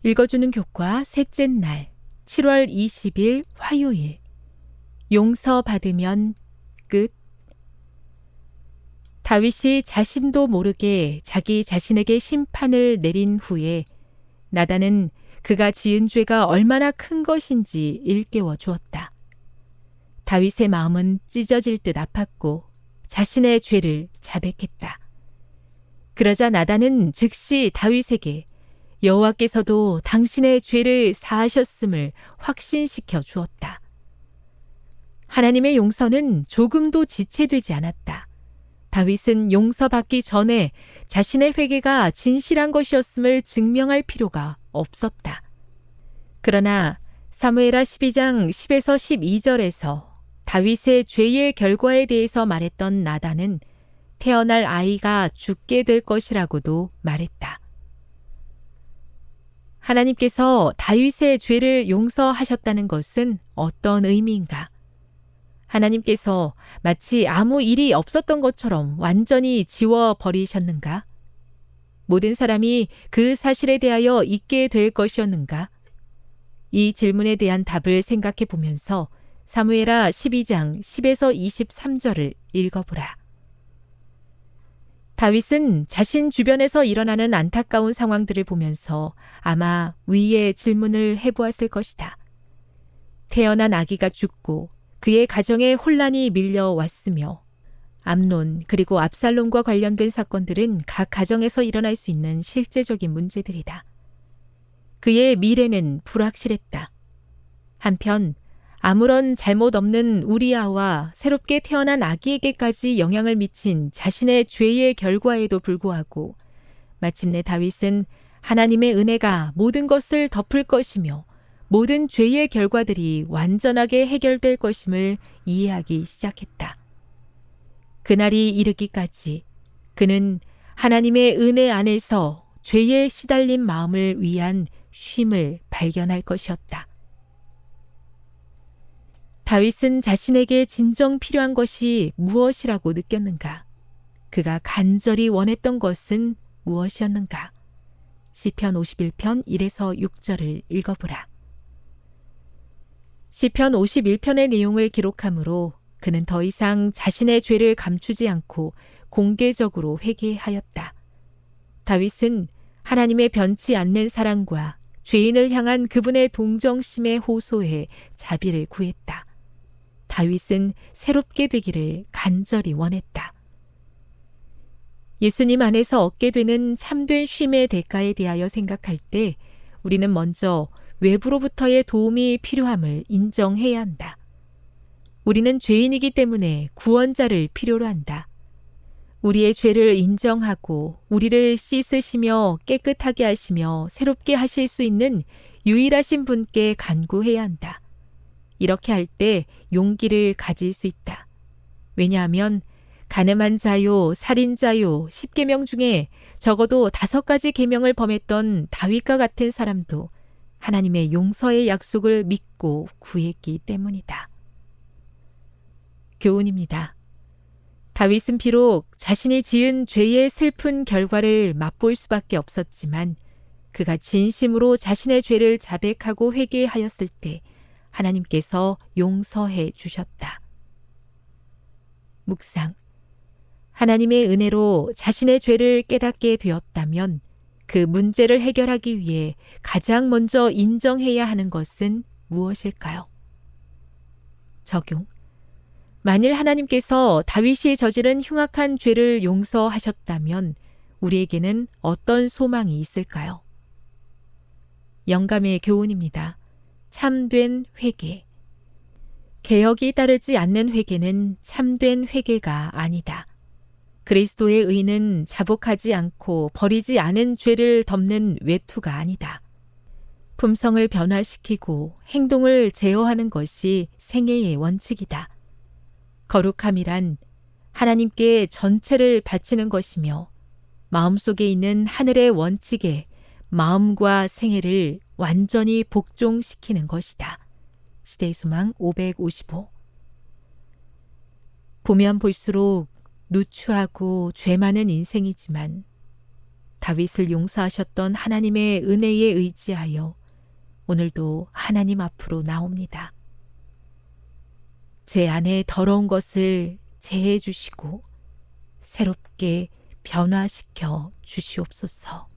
읽어주는 교과 셋째 날 7월 20일 화요일. 용서 받으면 끝. 다윗이 자신도 모르게 자기 자신에게 심판을 내린 후에 나단은 그가 지은 죄가 얼마나 큰 것인지 일깨워 주었다. 다윗의 마음은 찢어질 듯 아팠고 자신의 죄를 자백했다. 그러자 나단은 즉시 다윗에게 여호와께서도 당신의 죄를 사하셨음을 확신시켜 주었다. 하나님의 용서는 조금도 지체되지 않았다. 다윗은 용서받기 전에 자신의 회개가 진실한 것이었음을 증명할 필요가 없었다. 그러나 사무엘하 12장 10에서 12절에서 다윗의 죄의 결과에 대해서 말했던 나단은 태어날 아이가 죽게 될 것이라고도 말했다. 하나님께서 다윗의 죄를 용서하셨다는 것은 어떤 의미인가? 하나님께서 마치 아무 일이 없었던 것처럼 완전히 지워버리셨는가? 모든 사람이 그 사실에 대하여 잊게 될 것이었는가? 이 질문에 대한 답을 생각해 보면서 사무엘하 12장 10에서 23절을 읽어보라. 다윗은 자신 주변에서 일어나는 안타까운 상황들을 보면서 아마 위의 질문을 해보았을 것이다. 태어난 아기가 죽고 그의 가정에 혼란이 밀려왔으며 암논 그리고 압살롬과 관련된 사건들은 각 가정에서 일어날 수 있는 실제적인 문제들이다. 그의 미래는 불확실했다. 한편 아무런 잘못 없는 우리아와 새롭게 태어난 아기에게까지 영향을 미친 자신의 죄의 결과에도 불구하고 마침내 다윗은 하나님의 은혜가 모든 것을 덮을 것이며 모든 죄의 결과들이 완전하게 해결될 것임을 이해하기 시작했다. 그날이 이르기까지 그는 하나님의 은혜 안에서 죄에 시달린 마음을 위한 쉼을 발견할 것이었다. 다윗은 자신에게 진정 필요한 것이 무엇이라고 느꼈는가? 그가 간절히 원했던 것은 무엇이었는가? 시편 51편 1에서 6절을 읽어보라. 시편 51편의 내용을 기록하므로 그는 더 이상 자신의 죄를 감추지 않고 공개적으로 회개하였다. 다윗은 하나님의 변치 않는 사랑과 죄인을 향한 그분의 동정심에 호소해 자비를 구했다. 다윗은 새롭게 되기를 간절히 원했다. 예수님 안에서 얻게 되는 참된 쉼의 대가에 대하여 생각할 때 우리는 먼저 외부로부터의 도움이 필요함을 인정해야 한다. 우리는 죄인이기 때문에 구원자를 필요로 한다. 우리의 죄를 인정하고 우리를 씻으시며 깨끗하게 하시며 새롭게 하실 수 있는 유일하신 분께 간구해야 한다. 이렇게 할 때 용기를 가질 수 있다. 왜냐하면 간음한 자요, 살인자요, 10계명 중에 적어도 5가지 계명을 범했던 다윗과 같은 사람도 하나님의 용서의 약속을 믿고 구했기 때문이다. 교훈입니다. 다윗은 비록 자신이 지은 죄의 슬픈 결과를 맛볼 수밖에 없었지만 그가 진심으로 자신의 죄를 자백하고 회개하였을 때 하나님께서 용서해 주셨다. 묵상. 하나님의 은혜로 자신의 죄를 깨닫게 되었다면 그 문제를 해결하기 위해 가장 먼저 인정해야 하는 것은 무엇일까요? 적용. 만일 하나님께서 다윗이 저지른 흉악한 죄를 용서하셨다면 우리에게는 어떤 소망이 있을까요? 영감의 교훈입니다. 참된 회개. 개혁이 따르지 않는 회개는 참된 회개가 아니다. 그리스도의 의는 자복하지 않고 버리지 않은 죄를 덮는 외투가 아니다. 품성을 변화시키고 행동을 제어하는 것이 생애의 원칙이다. 거룩함이란 하나님께 전체를 바치는 것이며 마음속에 있는 하늘의 원칙에 마음과 생애를 완전히 복종시키는 것이다. 시대의 소망 555. 보면 볼수록 누추하고 죄 많은 인생이지만 다윗을 용서하셨던 하나님의 은혜에 의지하여 오늘도 하나님 앞으로 나옵니다. 제 안에 더러운 것을 제해 주시고 새롭게 변화시켜 주시옵소서.